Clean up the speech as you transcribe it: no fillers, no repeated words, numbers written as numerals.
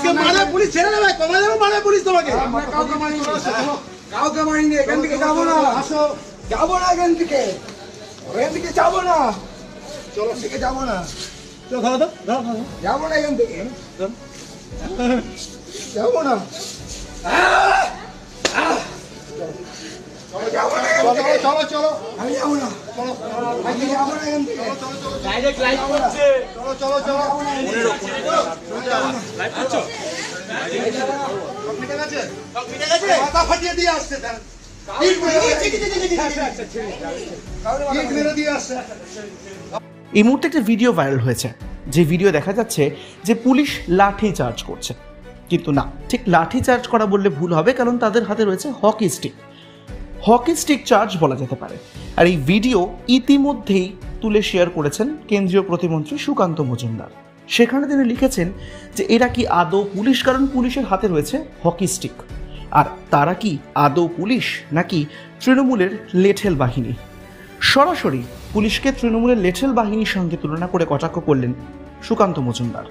পুলিশকে মারে, পুলিশ ছেড়ে দেবে, তোমাদেরও মারে পুলিশ তোমাকে। কাউকে মারিনি, এখান থেকে যাবো না, আসো, যাবো না এখান থেকে যাবো না, চলো থেকে যাবো না, চলো ধরো তো, ধরো ধরো। যাবো না এখান থেকে, যাবো না, যাবো না এখান থেকে, চলো চলো আমি যাবো না, আমি যাবো না এখান থেকে, ডাইরেক্ট লাইভ করছে, চলো চলো চলো। মাথা ফাটিয়ে দিয়ে আসছে, দিয়ে আসছে। এই মুহূর্তে একটা ভিডিও ভাইরাল হয়েছে, যে ভিডিও দেখা যাচ্ছে যে পুলিশ লাঠি চার্জ করছে, কিন্তু না, ঠিক লাঠি চার্জ করা বললে ভুল হবে, কারণ তাদের হাতে রয়েছে হকি স্টিক চার্জ বলা যেতে পারে। আর এই ভিডিও ইতিমধ্যেই তুলে শেয়ার করেছেন কেন্দ্রীয় প্রতিমন্ত্রী সুকান্ত মজুমদার। সেখানে তিনি লিখেছেন যে এরা কি আদৌ পুলিশ, কারণ পুলিশের হাতে রয়েছে হকি স্টিক। আর তারা কি আদৌ পুলিশ নাকি তৃণমূলের লেঠেল বাহিনী? সরাসরি পুলিশকে তৃণমূলের লেঠেল বাহিনীর সঙ্গে তুলনা করে কটাক্ষ করলেন সুকান্ত মজুমদার।